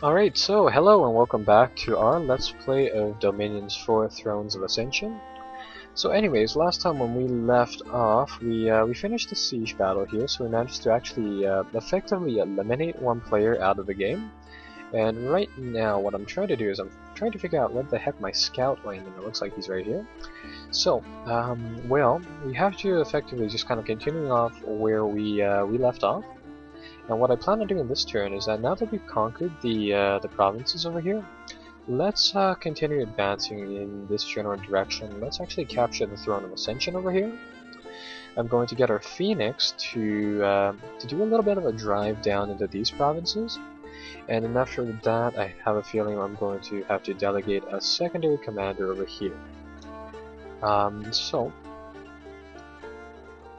Alright, so hello and welcome back to our Let's Play of Dominion's 4 Thrones of Ascension. So anyways, last time when we left off, we finished the siege battle here, so we managed to actually effectively eliminate one player out of the game. And right now, what I'm trying to do is I'm trying to figure out where the heck my scout went, and it looks like he's right here. So, well, we have to effectively just kind of continue off where we left off. And what I plan on doing this turn is that now that we've conquered the provinces over here, let's continue advancing in this general direction. Let's actually capture the Throne of Ascension over here. I'm going to get our Phoenix to do a little bit of a drive down into these provinces, and then after that, I have a feeling I'm going to have to delegate a secondary commander over here. So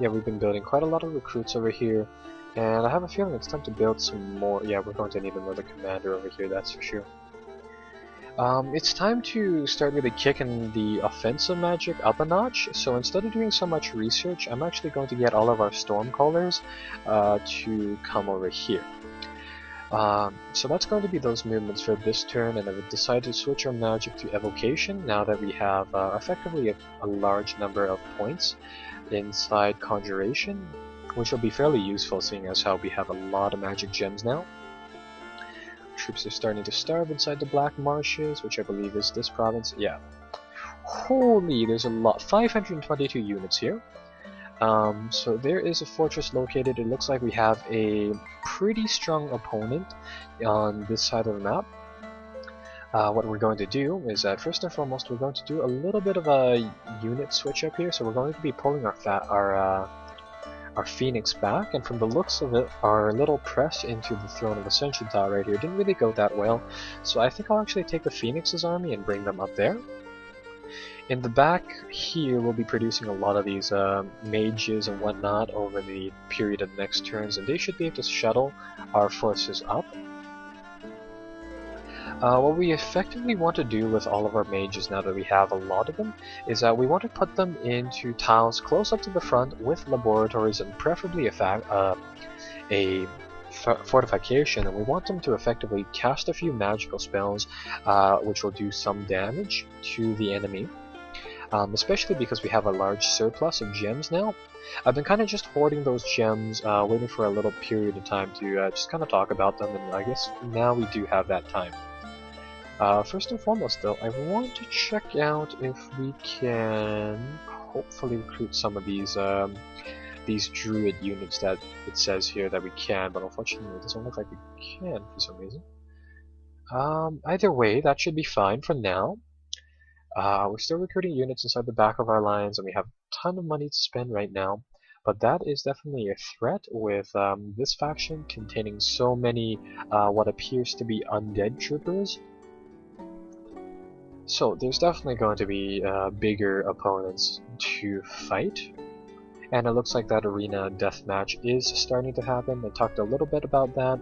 yeah, we've been building quite a lot of recruits over here. And I have a feeling it's time to build some more. Yeah, we're going to need another commander over here, that's for sure. It's time to start really kicking the offensive magic up a notch. So instead of doing so much research, I'm actually going to get all of our Stormcallers to come over here. So that's going to be those movements for this turn, and I've decided to switch our magic to Evocation now that we have effectively a large number of points inside Conjuration, which will be fairly useful seeing as how we have a lot of magic gems now. Troops are starting to starve inside the Black Marshes, which I believe is this province. Yeah. Holy, there's a lot. 522 units here. So there is a fortress located. It looks like we have a pretty strong opponent on this side of the map. What we're going to do is that first and foremost we're going to do a little bit of a unit switch up here. So we're going to be pulling our Phoenix back, and from the looks of it, our little press into the Throne of Ascension tile right here didn't really go that well, so I think I'll actually take the Phoenix's army and bring them up there. In the back here, we'll be producing a lot of these mages and whatnot over the period of the next turns, and they should be able to shuttle our forces up. What we effectively want to do with all of our mages now that we have a lot of them is that we want to put them into tiles close up to the front with laboratories and preferably a fortification, and we want them to effectively cast a few magical spells which will do some damage to the enemy. Especially because we have a large surplus of gems now. I've been kind of just hoarding those gems, waiting for a little period of time to just kind of talk about them, and I guess now we do have that time. First and foremost though, I want to check out if we can hopefully recruit some of these druid units that it says here that we can, but unfortunately it doesn't look like we can for some reason. Either way, that should be fine for now. We're still recruiting units inside the back of our lines, and we have a ton of money to spend right now, but that is definitely a threat with this faction containing so many what appears to be undead troopers. So there's definitely going to be bigger opponents to fight, and it looks like that arena deathmatch is starting to happen. I talked a little bit about that.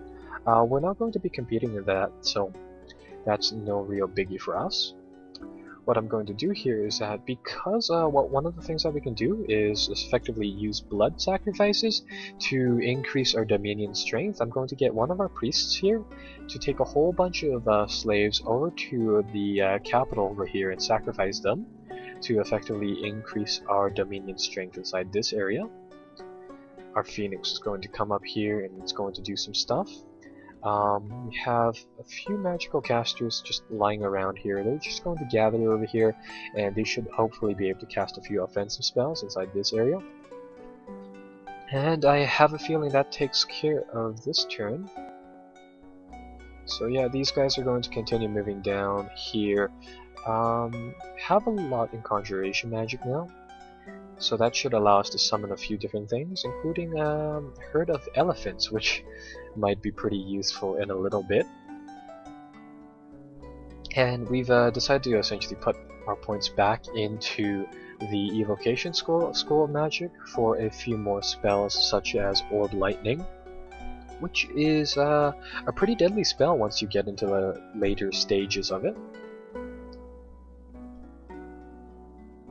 We're not going to be competing in that, so that's no real biggie for us. What I'm going to do here is that because one of the things that we can do is effectively use blood sacrifices to increase our Dominion strength, I'm going to get one of our priests here to take a whole bunch of slaves over to the capital over here and sacrifice them to effectively increase our Dominion strength inside this area. Our Phoenix is going to come up here and it's going to do some stuff. We have a few magical casters just lying around here. They're just going to gather over here, and they should hopefully be able to cast a few offensive spells inside this area. And I have a feeling that takes care of this turn. So yeah, these guys are going to continue moving down here. Have a lot in Conjuration magic now. So that should allow us to summon a few different things, including Herd of Elephants, which might be pretty useful in a little bit. And we've decided to essentially put our points back into the Evocation School of Magic for a few more spells, such as Orb Lightning, which is a pretty deadly spell once you get into the later stages of it.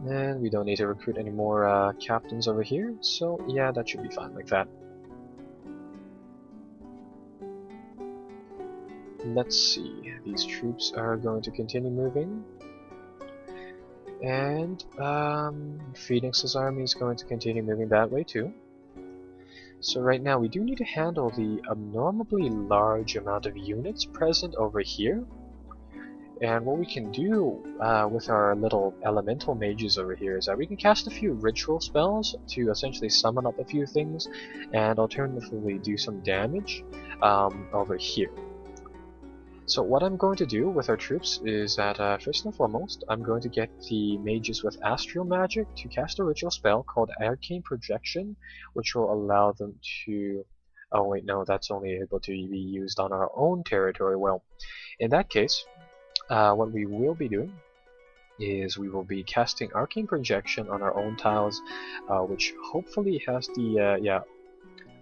And we don't need to recruit any more captains over here, so yeah, that should be fine like that. let's see. These troops are going to continue moving. And Phoenix's army is going to continue moving that way too. So right now we do need to handle the abnormally large amount of units present over here. And what we can do with our little elemental mages over here is that we can cast a few ritual spells to essentially summon up a few things and alternatively do some damage over here. So what I'm going to do with our troops is that first and foremost I'm going to get the mages with astral magic to cast a ritual spell called Arcane Projection, which will allow them to... oh wait, no, that's only able to be used on our own territory. Well, in that case, what we will be doing is we will be casting Arcane Projection on our own tiles, which hopefully has the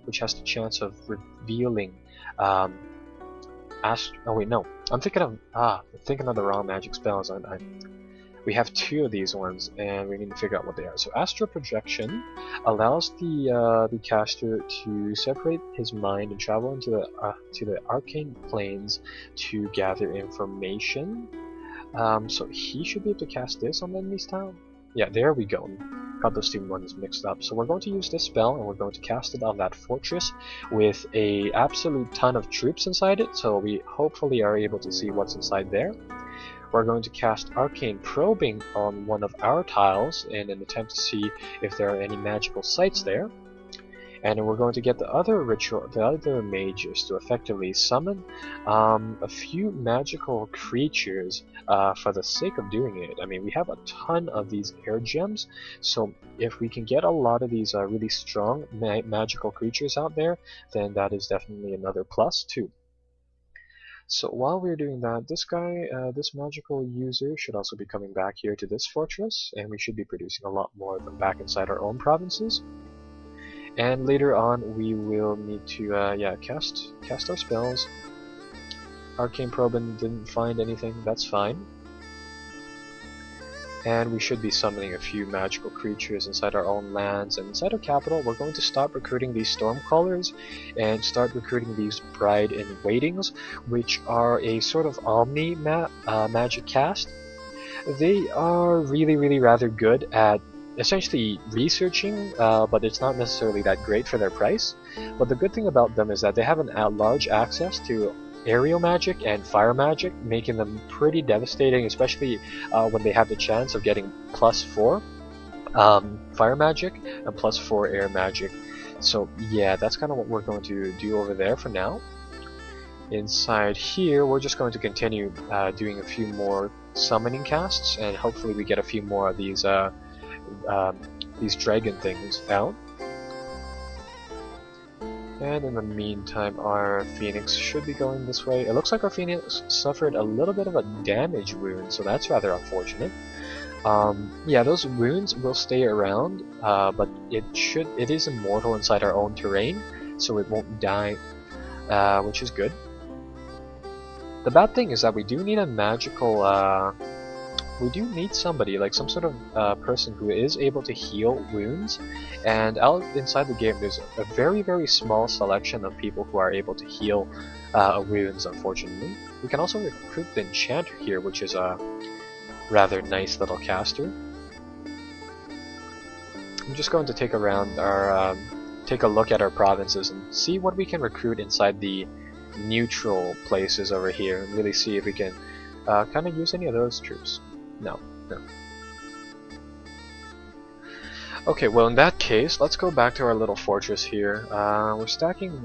which has the chance of revealing oh wait, no, I'm thinking of the wrong magic spells. We have two of these ones, and we need to figure out what they are. So Astral Projection allows the caster to separate his mind and travel into the arcane planes to gather information. So he should be able to cast this on the enemy's tile. Yeah, there we go. Got those two ones mixed up. So we're going to use this spell, and we're going to cast it on that fortress with a absolute ton of troops inside it. So we hopefully are able to see what's inside there. We're going to cast Arcane Probing on one of our tiles in an attempt to see if there are any magical sites there. And then we're going to get the other mages to effectively summon a few magical creatures for the sake of doing it. I mean, we have a ton of these air gems, so if we can get a lot of these really strong magical creatures out there, then that is definitely another plus too. So while we're doing that, this guy, this magical user, should also be coming back here to this fortress, and we should be producing a lot more of them back inside our own provinces. And later on, we will need to cast our spells. Arcane Probing didn't find anything, that's fine. And we should be summoning a few magical creatures inside our own lands. And inside our capital, we're going to stop recruiting these Stormcallers and start recruiting these Bride-in-Waitings, which are a sort of Omni magic cast. They are really rather good at essentially researching, but it's not necessarily that great for their price. But the good thing about them is that they have a large access to aerial magic and fire magic, making them pretty devastating, especially when they have the chance of getting +4 fire magic and +4 air magic. So yeah, that's kind of what we're going to do over there for now. Inside here, we're just going to continue doing a few more summoning casts, and hopefully we get a few more of these dragon things out. And in the meantime, our Phoenix should be going this way. It looks like our Phoenix suffered a little bit of a damage wound, so that's rather unfortunate. Yeah, those wounds will stay around, but it is immortal inside our own terrain, so it won't die, which is good. The bad thing is that we do need a magical we do need somebody, like some sort of person who is able to heal wounds, and out inside the game there's a very small selection of people who are able to heal wounds, unfortunately. We can also recruit the Enchanter here, which is a rather nice little caster. I'm just going to take a look at our provinces and see what we can recruit inside the neutral places over here, and really see if we can kind of use any of those troops. No. Okay, well in that case, let's go back to our little fortress here. We're starting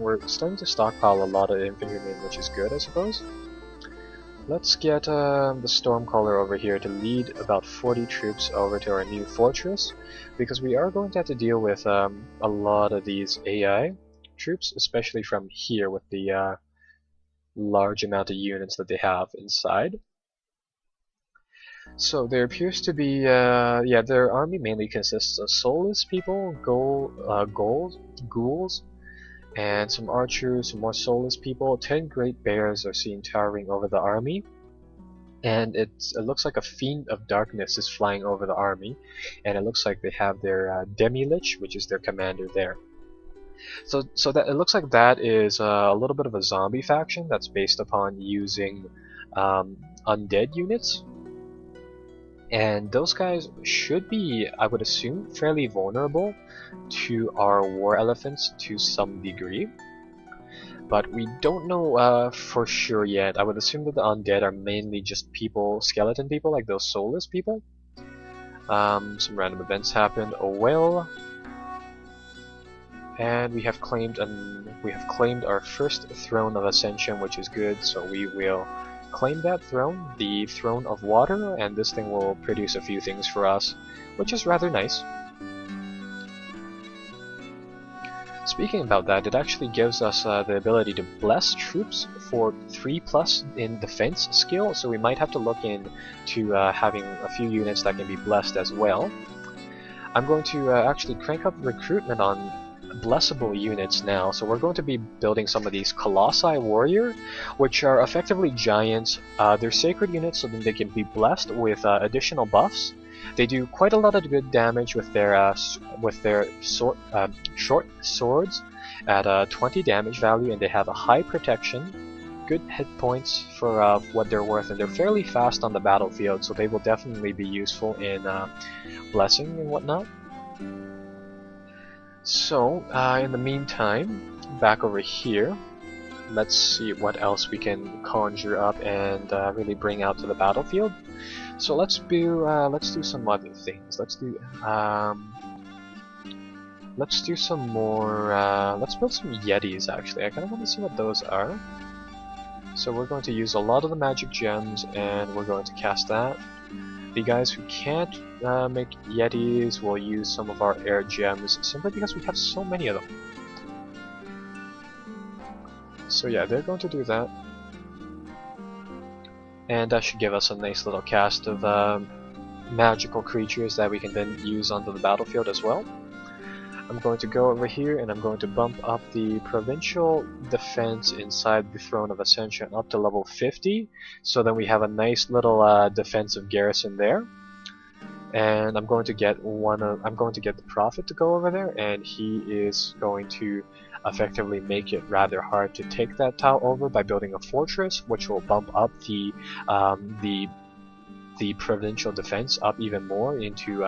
to stockpile a lot of infantrymen, which is good, I suppose. Let's get the Stormcaller over here to lead about 40 troops over to our new fortress, because we are going to have to deal with a lot of these AI troops, especially from here with the large amount of units that they have inside. So there appears to be, their army mainly consists of soulless people, ghouls, and some archers, some more soulless people. 10 great bears are seen towering over the army, and it looks like a fiend of darkness is flying over the army, and it looks like they have their Demi-Lich, which is their commander there. So that it looks like that is a little bit of a zombie faction that's based upon using undead units. And those guys should be, I would assume, fairly vulnerable to our war elephants to some degree. But we don't know for sure yet. I would assume that the undead are mainly just people, skeleton people, like those soulless people. Some random events happened. Oh well. And we have claimed our first throne of ascension, which is good. So we will claim that throne, the throne of water, and this thing will produce a few things for us, which is rather nice. Speaking about that, it actually gives us the ability to bless troops for 3+ in defense skill, so we might have to look into having a few units that can be blessed as well. I'm going to actually crank up recruitment on blessable units now, so we're going to be building some of these Colossi Warrior, which are effectively giants. They're sacred units, so then they can be blessed with additional buffs. They do quite a lot of good damage with their short swords at 20 damage value, and they have a high protection, good hit points for what they're worth, and they're fairly fast on the battlefield, so they will definitely be useful in blessing and whatnot. So, in the meantime, back over here, let's see what else we can conjure up and really bring out to the battlefield. So let's do some other things. Let's do some more. Let's build some Yetis. Actually, I kind of want to see what those are. So we're going to use a lot of the magic gems, and we're going to cast that. The guys who can't make Yetis will use some of our air gems, simply because we have so many of them. So yeah, they're going to do that. And that should give us a nice little cast of magical creatures that we can then use onto the battlefield as well. I'm going to go over here and I'm going to bump up the provincial defense inside the Throne of Ascension up to level 50, so then we have a nice little defensive garrison there. And I'm going to get the Prophet to go over there, and he is going to effectively make it rather hard to take that tile over by building a fortress, which will bump up the provincial defense up even more into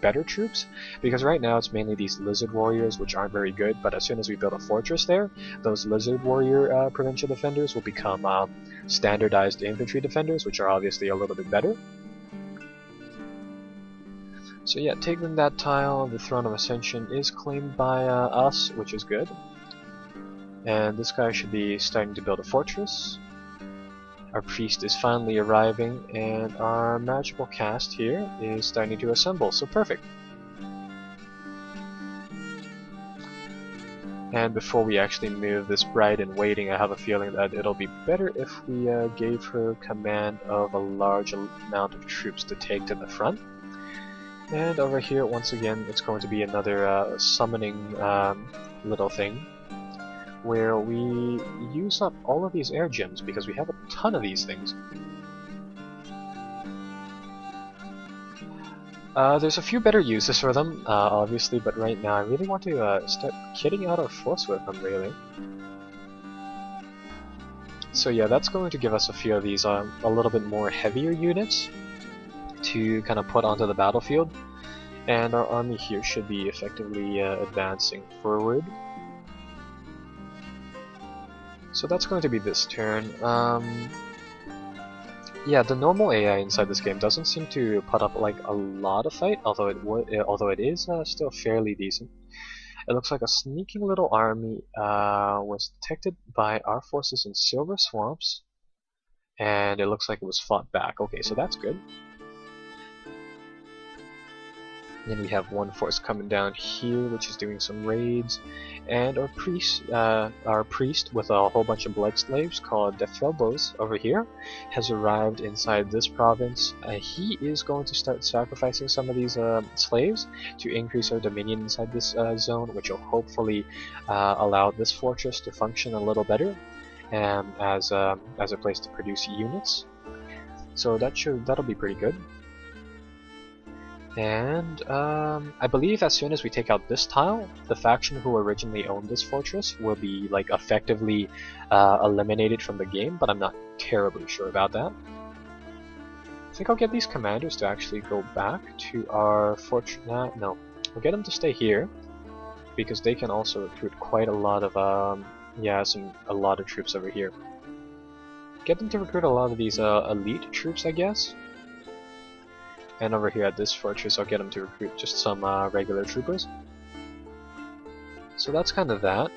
better troops, because right now it's mainly these lizard warriors which aren't very good, but as soon as we build a fortress there, those lizard warrior provincial defenders will become standardized infantry defenders, which are obviously a little bit better. So yeah, taking that tile, the Throne of Ascension is claimed by us, which is good. And this guy should be starting to build a fortress. Our priest is finally arriving, and our magical cast here is starting to assemble, so perfect. And before we actually move this bride in waiting, I have a feeling that it'll be better if we gave her command of a large amount of troops to take to the front. And over here, once again, it's going to be another summoning little thing, where we use up all of these air gems because we have a ton of these things. There's a few better uses for them, obviously, but right now I really want to start kitting out our force with them, really. So yeah, that's going to give us a few of these a little bit more heavier units to kind of put onto the battlefield, and our army here should be effectively advancing forward. So that's going to be this turn. Yeah, the normal AI inside this game doesn't seem to put up like a lot of fight, although it is still fairly decent. It looks like a sneaking little army was detected by our forces in Silver Swamps, and it looks like it was fought back. Okay, so that's good. Then we have one force coming down here, which is doing some raids, and our priest with a whole bunch of blood slaves called Dephilbos over here has arrived inside this province. He is going to start sacrificing some of these slaves to increase our dominion inside this zone, which will hopefully allow this fortress to function a little better as a place to produce units. So that'll be pretty good. And I believe as soon as we take out this tile, the faction who originally owned this fortress will be like effectively eliminated from the game, but I'm not terribly sure about that. I think I'll get these commanders to actually go back to our fortress. No, I'll get them to stay here because they can also recruit quite a lot of a lot of troops over here. Get them to recruit a lot of these elite troops, I guess. And over here at this fortress, I'll get them to recruit just some regular troopers. So that's kind of that.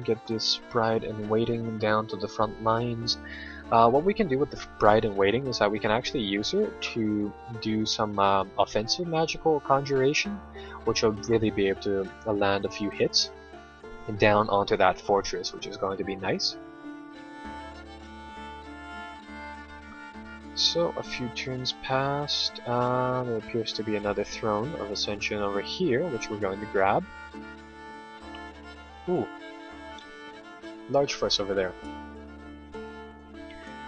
Get this Bride in Waiting down to the front lines. What we can do with the Bride in Waiting is that we can actually use her to do some offensive magical conjuration, which will really be able to land a few hits down onto that fortress, which is going to be nice. So a few turns passed. There appears to be another Throne of Ascension over here, which we're going to grab. Ooh, large force over there.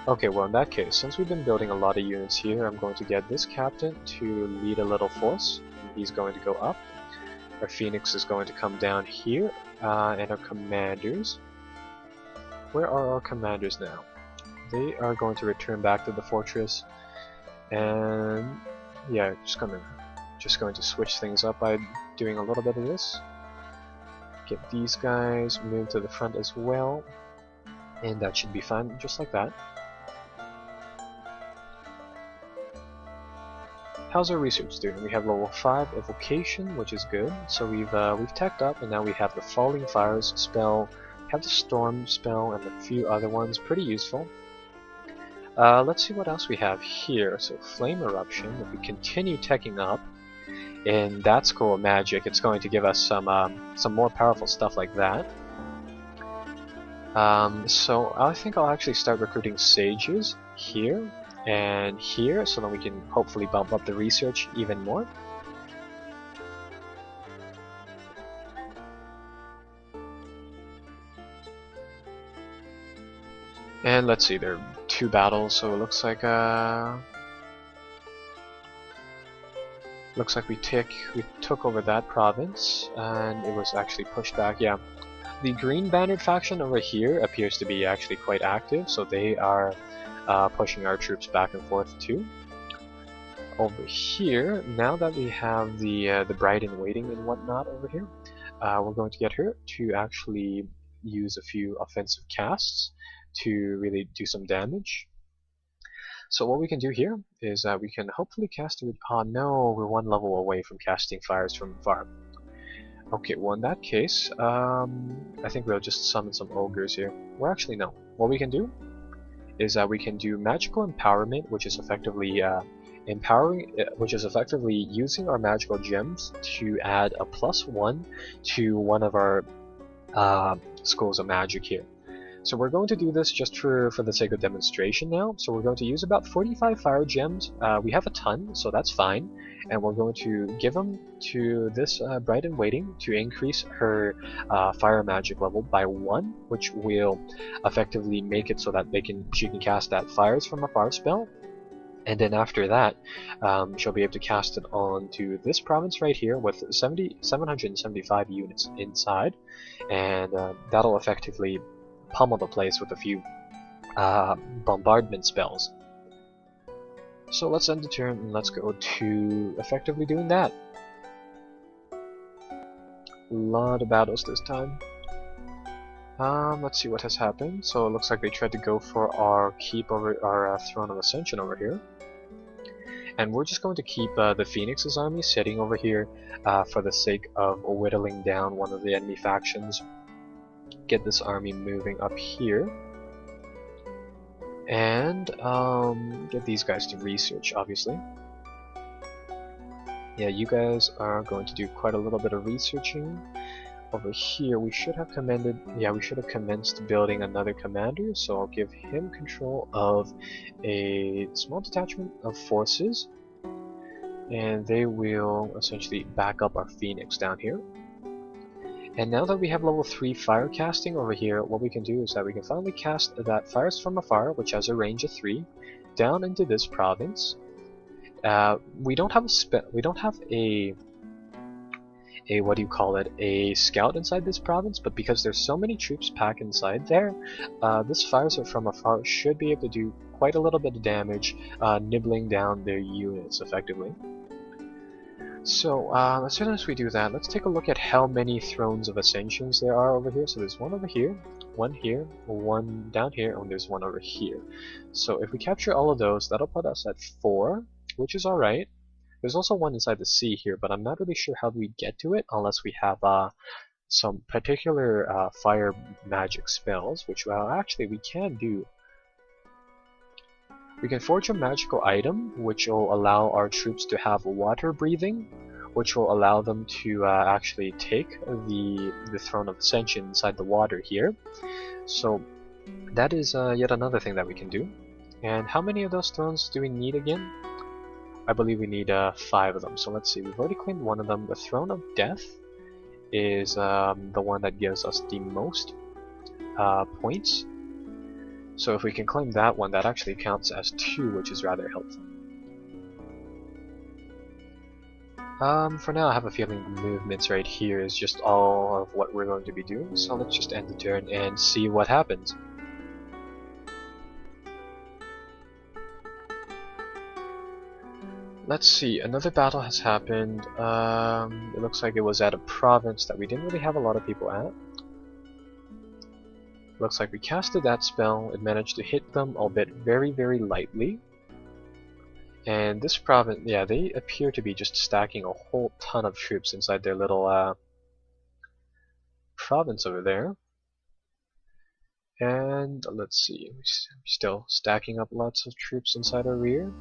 Okay, well in that case, since we've been building a lot of units here, I'm going to get this captain to lead a little force. He's going to go up. Our Phoenix is going to come down here, and our commanders. Where are our commanders now? They are going to return back to the fortress, and yeah, just going to switch things up by doing a little bit of this. Get these guys moved to the front as well, and that should be fine, just like that. How's our research doing? We have level 5 evocation, which is good. So we've teched up, and now we have the Falling Fires spell, have the Storm spell, and a few other ones, pretty useful. Let's see what else we have here. So Flame Eruption, if we continue teching up in that school of magic, it's going to give us some more powerful stuff like that. So I think I'll actually start recruiting sages here and here, so that we can hopefully bump up the research even more. And let's see, there are 2 battles, so it looks like we took over that province, and it was actually pushed back. Yeah, the Green Bannered faction over here appears to be actually quite active, so they are pushing our troops back and forth too. Over here, now that we have the Bride in Waiting and whatnot over here, we're going to get her to actually use a few offensive casts to really do some damage. So what we can do here is we can hopefully cast it. Oh no, we're 1 level away from casting fires from afar. Okay, well in that case, I think we'll just summon some ogres here. Well, actually no. What we can do is we can do magical empowerment, which is effectively using our magical gems to add a +1 to one of our schools of magic here. So we're going to do this just for the sake of demonstration now. So we're going to use about 45 fire gems. We have a ton, so that's fine. And we're going to give them to this Bride in Waiting to increase her fire magic level by 1, which will effectively make it so that she can cast that Fires from Afar spell. And then after that, she'll be able to cast it onto this province right here with 775 units inside, and that'll effectively pummel the place with a few bombardment spells. So let's end the turn and let's go to effectively doing that. A lot of battles this time. Let's see what has happened. So it looks like they tried to go for our keep over our Throne of Ascension over here. And we're just going to keep the Phoenix's army sitting over here for the sake of whittling down one of the enemy factions. Get this army moving up here. And get these guys to research, obviously. Yeah, you guys are going to do quite a little bit of researching. Over here, we should have commenced building another commander, so I'll give him control of a small detachment of forces, and they will essentially back up our Phoenix down here. And now that we have level 3 fire casting over here, what we can do is that we can finally cast that Fires from Afar, which has a range of 3, down into this province. We don't have a what do you call it, a scout inside this province, but because there's so many troops packed inside there, this fire from afar should be able to do quite a little bit of damage, nibbling down their units effectively. So as soon as we do that, let's take a look at how many Thrones of Ascensions there are over here. So there's one over here, one down here, and there's one over here. So if we capture all of those, that'll put us at 4, which is alright. There's also one inside the sea here, but I'm not really sure how we get to it unless we have some particular fire magic spells, which actually we can do. We can forge a magical item which will allow our troops to have water breathing, which will allow them to actually take the Throne of Ascension inside the water here. So that is yet another thing that we can do. And how many of those thrones do we need again? I believe we need 5 of them. So let's see, we've already claimed one of them. The Throne of Death is the one that gives us the most points. So if we can claim that one, that actually counts as 2, which is rather helpful. For now, I have a feeling the movements right here is just all of what we're going to be doing. So let's just end the turn and see what happens. Let's see, another battle has happened. It looks like it was at a province that we didn't really have a lot of people at. Looks like we casted that spell, it managed to hit them, albeit very, very lightly. And this province, yeah, they appear to be just stacking a whole ton of troops inside their little province over there. And let's see, we're still stacking up lots of troops inside our rear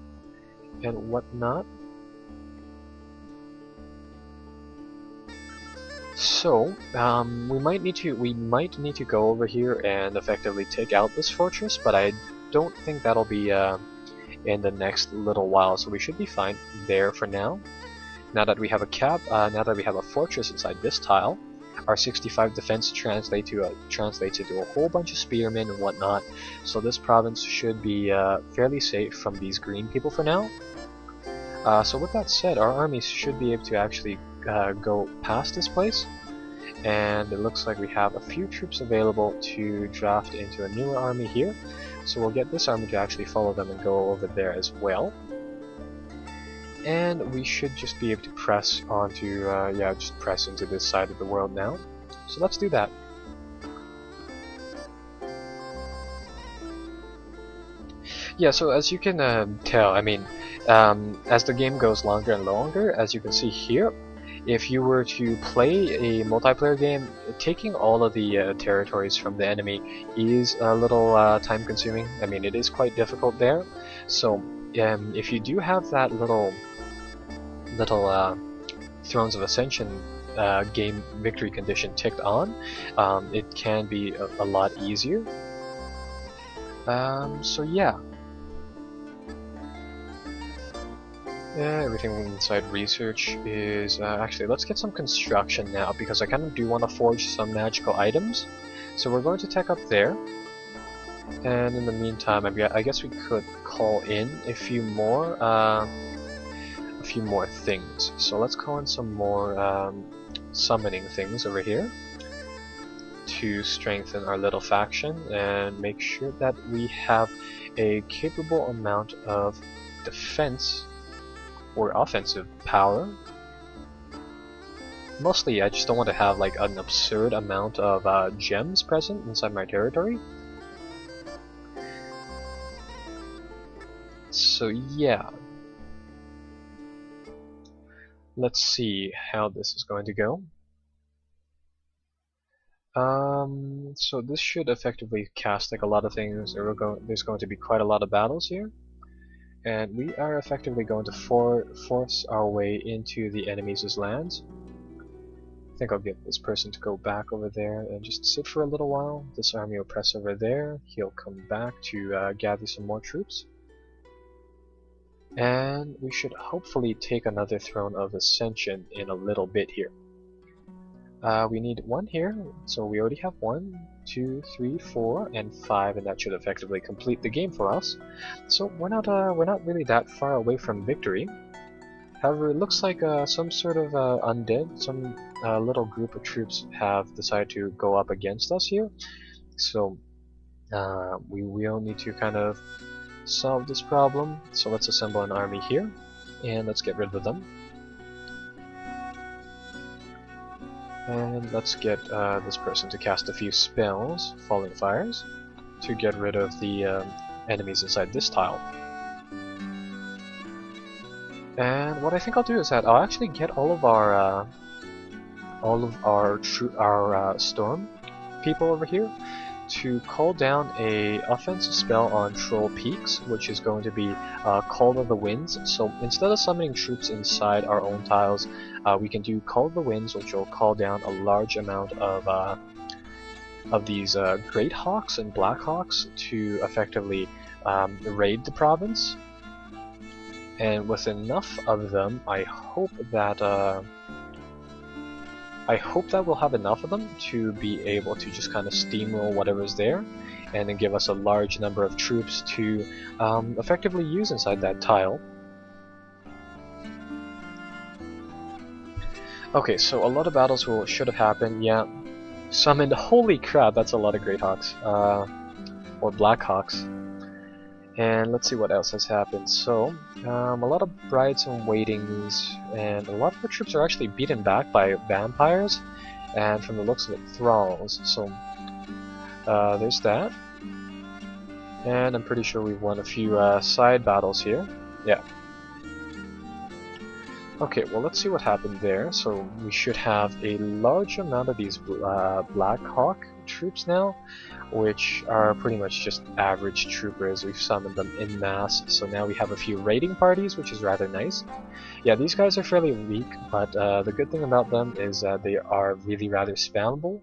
and whatnot. So we might need to go over here and effectively take out this fortress, but I don't think that'll be in the next little while, so we should be fine there for now. Now that we have a fortress inside this tile, our 65 defense translates into a whole bunch of spearmen and whatnot. So this province should be fairly safe from these green people for now. So with that said, our armies should be able to actually go past this place, and it looks like we have a few troops available to draft into a newer army here. So we'll get this army to actually follow them and go over there as well. And we should just be able to press onto, just press into this side of the world now. So let's do that. Yeah, so as you can tell, I mean, as the game goes longer and longer, as you can see here, if you were to play a multiplayer game, taking all of the territories from the enemy is a little time consuming. I mean, it is quite difficult there. So if you do have that little Thrones of Ascension game victory condition ticked on, it can be a lot easier. So yeah. Everything inside research is actually, let's get some construction now, because I kind of do want to forge some magical items. So we're going to tech up there, and in the meantime, I guess we could call in a few more things. So let's call in some more summoning things over here to strengthen our little faction and make sure that we have a capable amount of defense or offensive power. Mostly I just don't want to have like an absurd amount of gems present inside my territory. So yeah, let's see how this is going to go. So this should effectively cast like a lot of things. There's going to be quite a lot of battles here. And we are effectively going to force our way into the enemy's lands. I think I'll get this person to go back over there and just sit for a little while. This army will press over there. He'll come back to gather some more troops. And we should hopefully take another Throne of Ascension in a little bit here. We need one here, so we already have 1, 2, 3, 4, and 5, and that should effectively complete the game for us. So we're not really that far away from victory. However, it looks like some sort of undead, some little group of troops have decided to go up against us here. So we will need to kind of solve this problem. So let's assemble an army here, and let's get rid of them. And let's get this person to cast a few spells, Falling Fires, to get rid of the enemies inside this tile. And what I think I'll do is that I'll actually get all of our storm people over here to call down a offensive spell on Troll Peaks, which is going to be Call of the Winds. So instead of summoning troops inside our own tiles, we can do Call of the Winds, which will call down a large amount of these Great Hawks and Black Hawks to effectively raid the province. And with enough of them, I hope that we'll have enough of them to be able to just kind of steamroll whatever's there, and then give us a large number of troops to effectively use inside that tile. Okay, so a lot of battles should have happened. Yeah, summoned. Holy crap, that's a lot of Great Hawks or Black Hawks. And let's see what else has happened. So, a lot of brides and waitings, and a lot of our troops are actually beaten back by vampires, and from the looks of it, thralls. So, there's that. And I'm pretty sure we've won a few side battles here. Yeah. Okay, well let's see what happened there. So we should have a large amount of these Black Hawk troops now, which are pretty much just average troopers. We've summoned them en masse, so now we have a few raiding parties, which is rather nice. Yeah, these guys are fairly weak, but the good thing about them is that they are really rather spammable.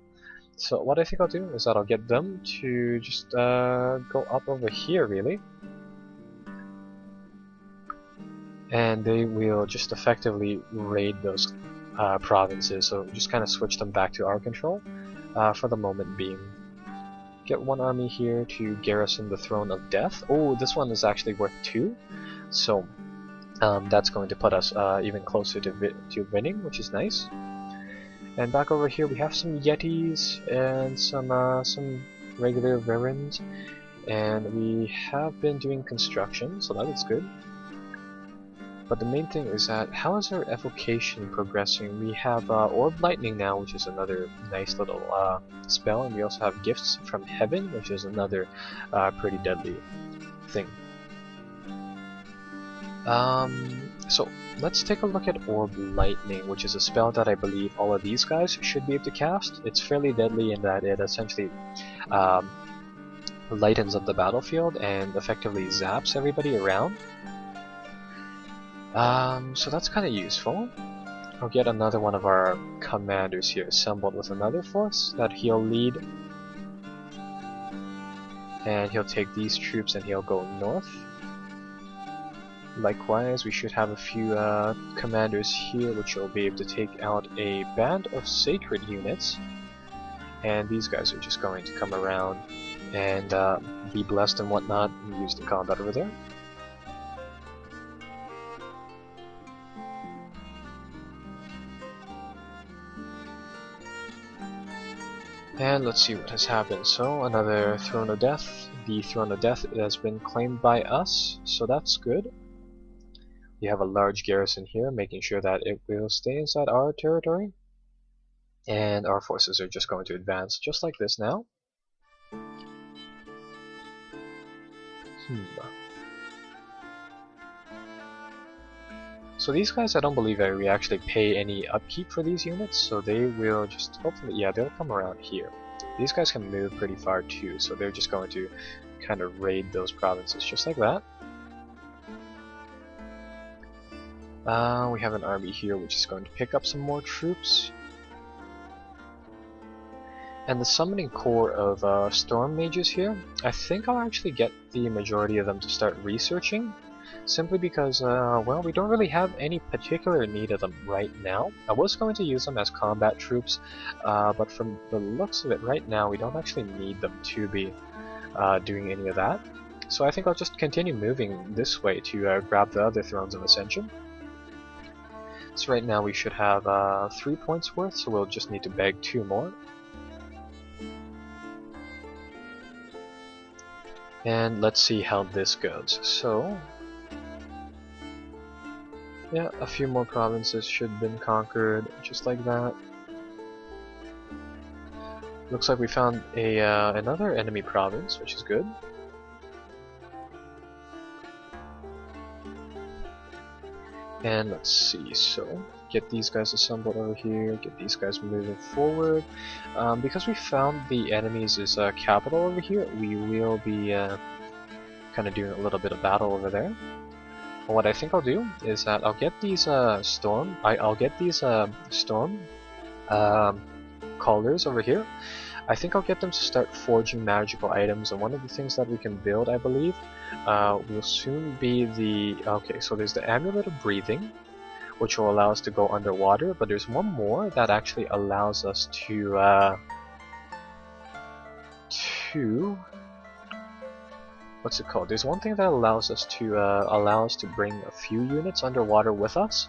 So what I think I'll do is that I'll get them to just go up over here, really. And they will just effectively raid those provinces, so just kind of switch them back to our control for the moment being. Get one army here to garrison the Throne of Death. Oh, this one is actually worth 2, so that's going to put us even closer to winning, which is nice. And back over here we have some Yetis and some regular Varins, and we have been doing construction, so that is good. But the main thing is that, how is our evocation progressing? We have Orb Lightning now, which is another nice little spell, and we also have Gifts from Heaven, which is another pretty deadly thing. So let's take a look at Orb Lightning, which is a spell that I believe all of these guys should be able to cast. It's fairly deadly in that it essentially lightens up the battlefield and effectively zaps everybody around. So that's kind of useful. I'll get another one of our commanders here assembled with another force that he'll lead. And he'll take these troops and he'll go north. Likewise, we should have a few commanders here which will be able to take out a band of sacred units. And these guys are just going to come around and be blessed and whatnot and used in combat over there. And let's see what has happened. So, another Throne of Death. The Throne of Death has been claimed by us, so that's good. We have a large garrison here, making sure that it will stay inside our territory. And our forces are just going to advance just like this now. So these guys, I don't believe we actually pay any upkeep for these units, so they will just hopefully, yeah, they'll come around here. These guys can move pretty far too, so they're just going to kind of raid those provinces just like that. We have an army here which is going to pick up some more troops. And the summoning corps of storm mages here, I think I'll actually get the majority of them to start researching. simply because, well, we don't really have any particular need of them right now. I was going to use them as combat troops, but from the looks of it right now, we don't actually need them to be doing any of that. So I think I'll just continue moving this way to grab the other Thrones of Ascension. So right now we should have 3 points worth, so we'll just need to beg 2 more. And let's see how this goes. So, yeah, a few more provinces should have been conquered, just like that. Looks like we found another enemy province, which is good. And let's see, so get these guys assembled over here, get these guys moving forward. Because we found the enemy's capital over here, we will be kind of doing a little bit of battle over there. And what I think I'll do is that I'll get these storm callers over here. I think I'll get them to start forging magical items, and one of the things that we can build, I believe, will soon be the... Okay, so there's the Amulet of Breathing, which will allow us to go underwater, but there's one more that actually allows us to what's it called? There's one thing that allows us to bring a few units underwater with us.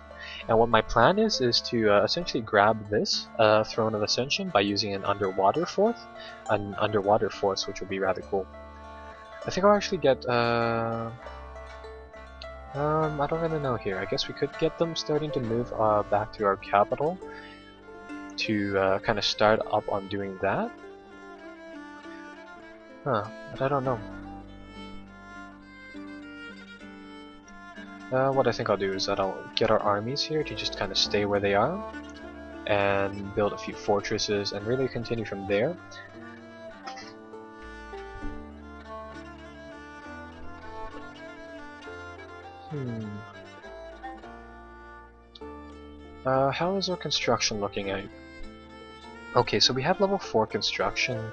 And what my plan is to essentially grab this Throne of Ascension by using an underwater force, which would be rather cool. I think I'll actually get I don't really know here. I guess we could get them starting to move back to our capital to kind of start up on doing that. Huh, but I don't know. What I think I'll do is that I'll get our armies here to just kind of stay where they are and build a few fortresses and really continue from there. How is our construction looking at? Okay, so we have level 4 construction.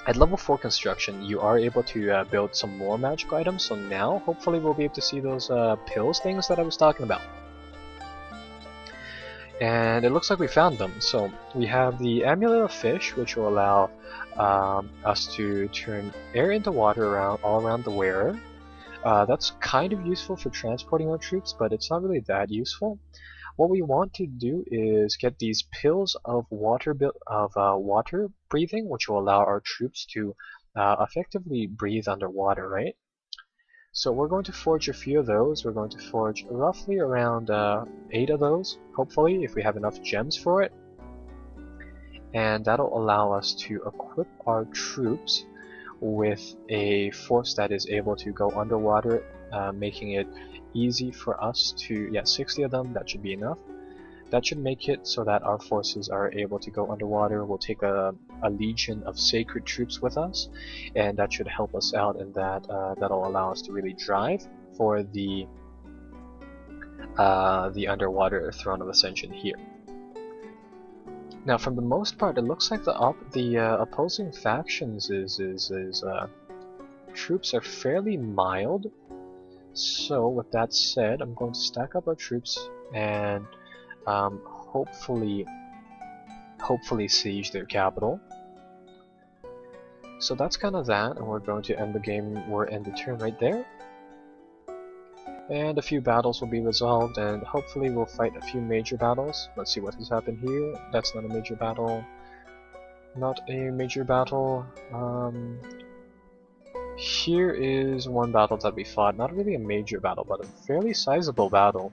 At level 4 construction, you are able to build some more magical items, so now hopefully we'll be able to see those pills things that I was talking about. And it looks like we found them. So we have the Amulet of Fish, which will allow us to turn air into water all around the wearer. That's kind of useful for transporting our troops, but it's not really that useful. What we want to do is get these pills of water breathing, which will allow our troops to effectively breathe underwater, right? So we're going to forge a few of those. We're going to forge roughly around 8 of those, hopefully, if we have enough gems for it. And that'll allow us to equip our troops with a force that is able to go underwater, making it easy for us to, 60 of them, that should be enough. That should make it so that our forces are able to go underwater. We'll take a legion of sacred troops with us, and that should help us out in that. That'll allow us to really drive for the underwater Throne of Ascension here. Now, from the most part, it looks like the opposing factions troops are fairly mild. So, with that said, I'm going to stack up our troops and hopefully siege their capital. So that's kind of that, and we're going to end the game, or end the turn right there. And a few battles will be resolved, and hopefully we'll fight a few major battles. Let's see what has happened here. That's not a major battle. Not a major battle. Here is one battle that we fought. Not really a major battle, but a fairly sizable battle.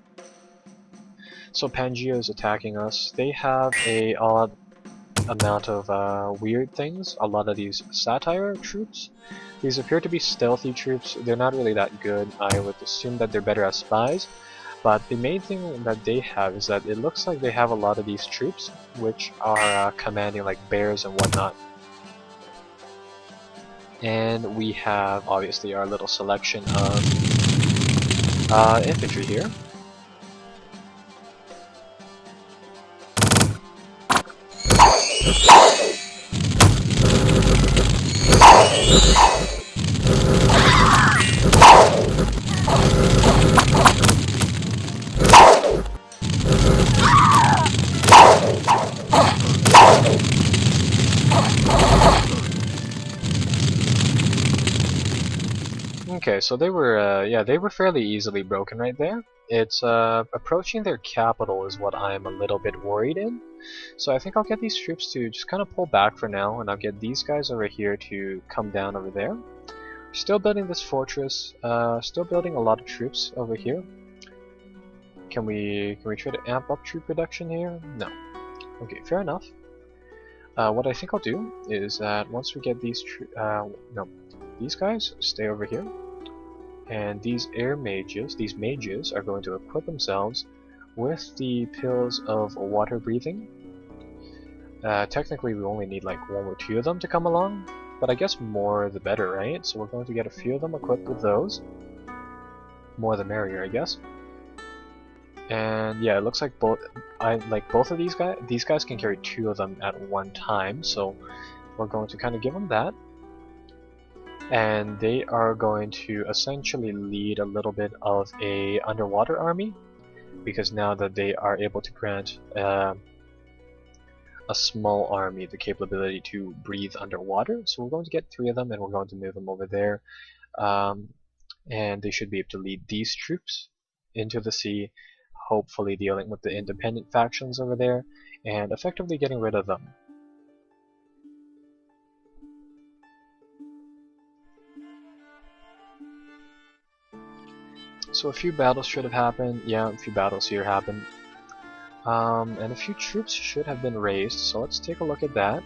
So Pangaea is attacking us. They have a odd amount of weird things. A lot of these satire troops. These appear to be stealthy troops. They're not really that good. I would assume that they're better as spies. But the main thing that they have is that it looks like they have a lot of these troops, which are commanding like bears and whatnot. And we have obviously our little selection of infantry here. Okay, so they were, yeah, they were fairly easily broken right there. It's approaching their capital is what I'm a little bit worried in. So I think I'll get these troops to just kind of pull back for now, and I'll get these guys over here to come down over there. Still building this fortress, still building a lot of troops over here. Can we try to amp up troop production here? No. Okay, fair enough. What I think I'll do is that once we get these these guys stay over here, and these mages are going to equip themselves with the pills of water breathing. Technically we only need like 1 or 2 of them to come along, but I guess more the better, right? So we're going to get a few of them equipped with those. More the merrier, I guess. And yeah, it looks like both of these guys can carry 2 of them at one time, so we're going to kind of give them that. And they are going to essentially lead a little bit of a underwater army, because now that they are able to grant a small army the capability to breathe underwater. So we're going to get 3 of them, and we're going to move them over there, and they should be able to lead these troops into the sea, hopefully dealing with the independent factions over there and effectively getting rid of them. So a few battles should have happened. Yeah, a few battles here happened. And a few troops should have been raised, so let's take a look at that.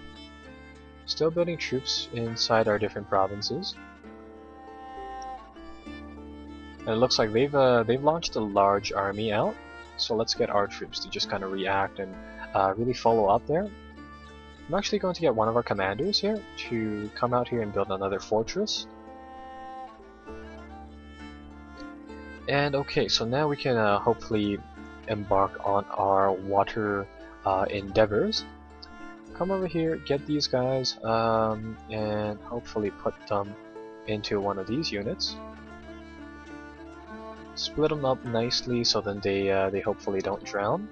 Still building troops inside our different provinces. And it looks like they've launched a large army out, so let's get our troops to just kind of react and really follow up there. I'm actually going to get one of our commanders here to come out here and build another fortress. And okay, so now we can hopefully embark on our water endeavors. Come over here, get these guys, and hopefully put them into one of these units. Split them up nicely so then they hopefully don't drown.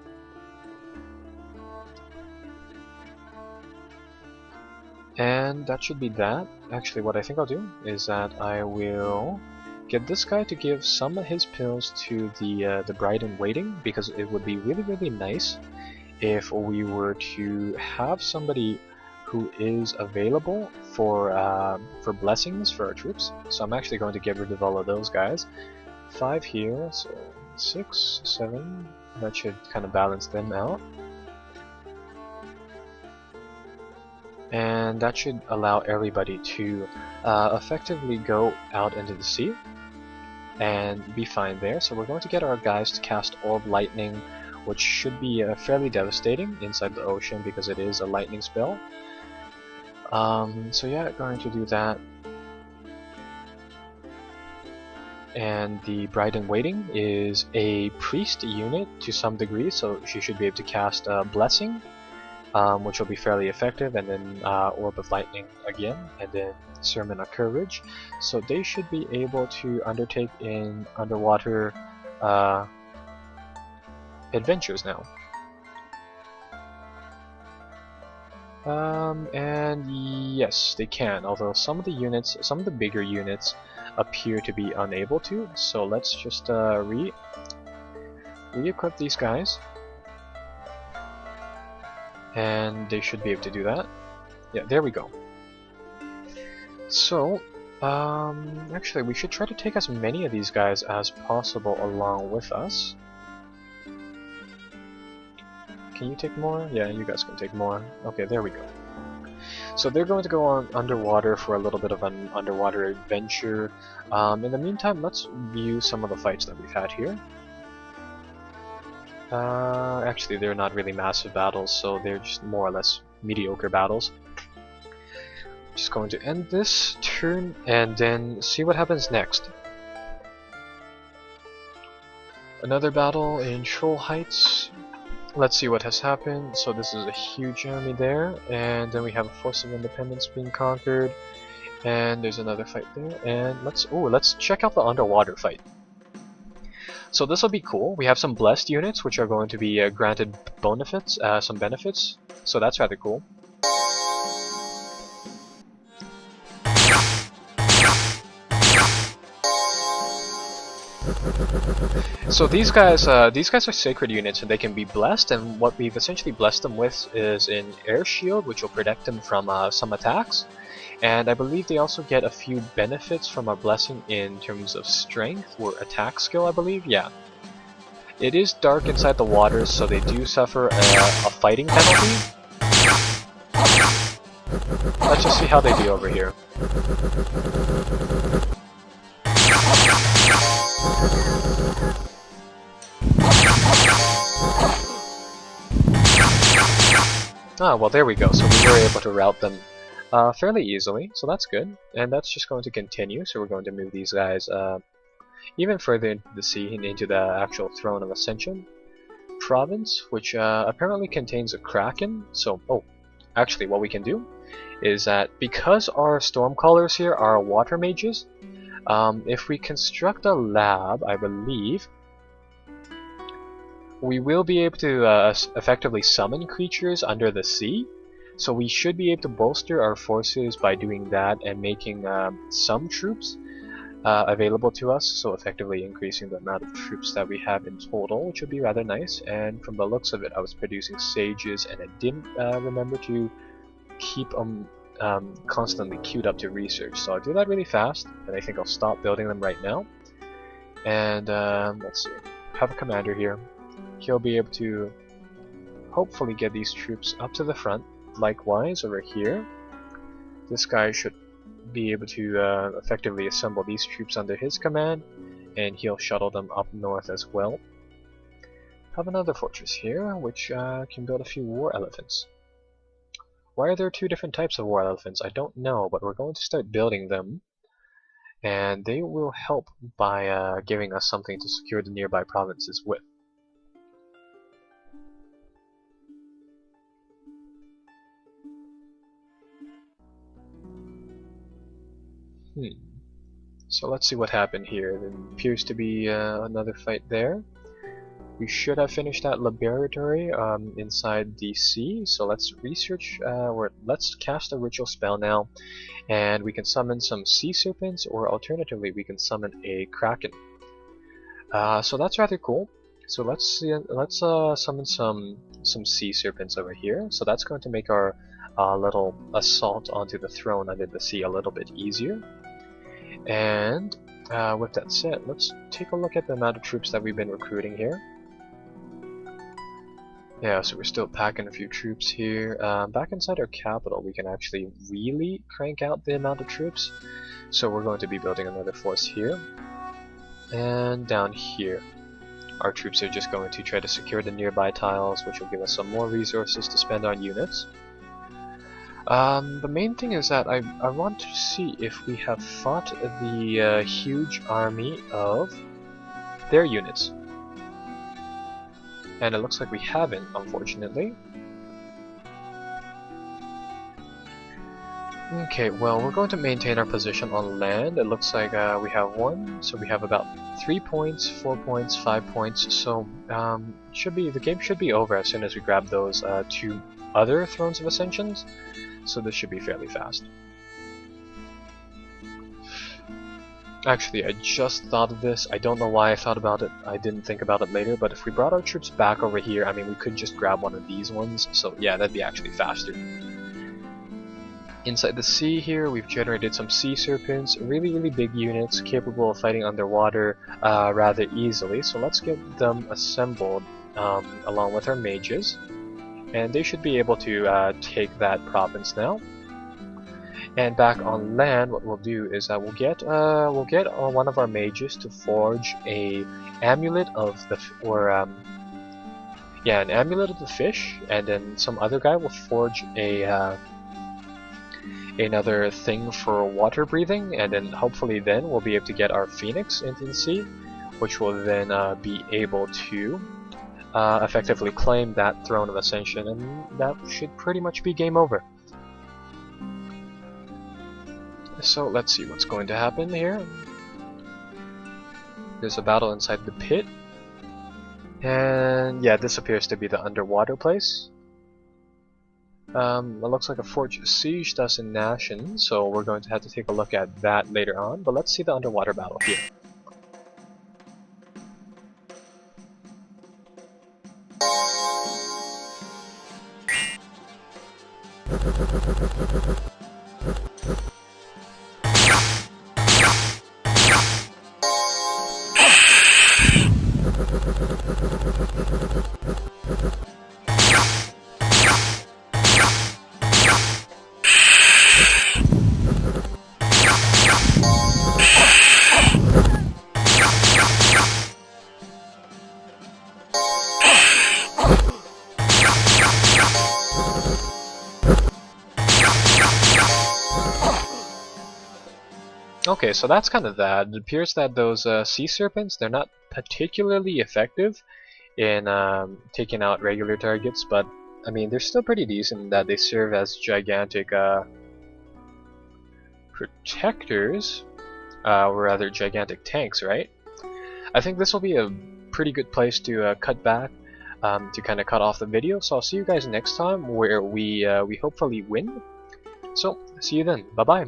And that should be that. Actually, what I think I'll do is that I will get this guy to give some of his pills to the bride-in-waiting, because it would be really nice if we were to have somebody who is available for blessings for our troops. So I'm actually going to get rid of all of those guys. 5 here, so 6, 7. That should kind of balance them out. And that should allow everybody to effectively go out into the sea and be fine there. So we're going to get our guys to cast Orb Lightning, which should be fairly devastating inside the ocean because it is a lightning spell. So yeah, going to do that. And the Bride-in-Waiting is a priest unit to some degree, so she should be able to cast Blessing, which will be fairly effective, and then Orb of Lightning again, and then Sermon of Courage. So they should be able to undertake in underwater adventures now. And yes, they can, although some of the bigger units appear to be unable to. So let's just re-equip these guys, and they should be able to do that. Yeah, there we go. So actually we should try to take as many of these guys as possible along with us. Can you take more? Yeah, you guys can take more. Okay, there we go. So they're going to go on underwater for a little bit of an underwater adventure. In the meantime, let's view some of the fights that we've had here. Actually, they're not really massive battles, so they're just more or less mediocre battles. Just going to end this turn and then see what happens next. Another battle in Troll Heights. Let's see what has happened. So this is a huge army there, and then we have a Force of Independence being conquered, and there's another fight there. And let's check out the underwater fight. So this will be cool. We have some blessed units which are going to be granted some benefits. So that's rather cool. So these guys are sacred units, and they can be blessed. And what we've essentially blessed them with is an air shield, which will protect them from some attacks. And I believe they also get a few benefits from our blessing in terms of strength or attack skill. I believe, yeah. It is dark inside the waters, so they do suffer a fighting penalty. Let's just see how they do over here. Ah, well there we go, so we were able to rout them fairly easily, so that's good. And that's just going to continue, so we're going to move these guys even further into the sea and into the actual Throne of Ascension province, which apparently contains a Kraken. So, oh, actually what we can do is that because our Stormcallers here are water mages, if we construct a lab, I believe, we will be able to effectively summon creatures under the sea. So we should be able to bolster our forces by doing that and making some troops available to us, so effectively increasing the amount of troops that we have in total, which would be rather nice. And from the looks of it, I was producing sages, and I didn't remember to keep them constantly queued up to research, so I'll do that really fast, and I think I'll stop building them right now. And let's see, have a commander here. He'll be able to hopefully get these troops up to the front. Likewise, over here, this guy should be able to effectively assemble these troops under his command, and he'll shuttle them up north as well. Have another fortress here, which can build a few war elephants. Why are there two different types of war elephants? I don't know, but we're going to start building them, and they will help by giving us something to secure the nearby provinces with. So let's see what happened here. There appears to be another fight there. We should have finished that laboratory inside the sea, so let's research, or let's cast a ritual spell now, and we can summon some sea serpents, or alternatively we can summon a kraken. So that's rather cool. So let's summon some sea serpents over here. So that's going to make our little assault onto the throne under the sea a little bit easier. And with that said, let's take a look at the amount of troops that we've been recruiting here. Yeah, so we're still packing a few troops here. Back inside our capital, we can actually really crank out the amount of troops. So we're going to be building another force here. And down here, our troops are just going to try to secure the nearby tiles, which will give us some more resources to spend on units. The main thing is that I want to see if we have fought the huge army of their units. And it looks like we haven't, unfortunately. Okay, well, we're going to maintain our position on land. It looks like we have one, so we have about 3 points, 4 points, 5 points. So the game should be over as soon as we grab those two other Thrones of Ascensions. So this should be fairly fast. Actually, I just thought of this. I don't know why I thought about it. I didn't think about it later, but if we brought our troops back over here, I mean, we could just grab one of these ones. So yeah, that'd be actually faster. Inside the sea here, we've generated some sea serpents, really big units capable of fighting underwater rather easily. So let's get them assembled along with our mages. And they should be able to take that province now. And back on land, what we'll do is we'll get one of our mages to forge a amulet of the an amulet of the fish, and then some other guy will forge a another thing for water breathing, and then hopefully then we'll be able to get our phoenix into the sea, which will then be able to effectively claim that Throne of Ascension, and that should pretty much be game over. So let's see what's going to happen here. There's a battle inside the pit, and yeah, this appears to be the underwater place. It looks like a fortress sieged us in Nashen, so we're going to have to take a look at that later on, but let's see the underwater battle here. Okay, so that's kind of that. It appears that those sea serpents, they're not particularly effective in taking out regular targets, but I mean, they're still pretty decent in that they serve as gigantic protectors, or rather gigantic tanks, right? I think this will be a pretty good place to cut back, to kind of cut off the video. So I'll see you guys next time, where we hopefully win. So see you then. Bye bye.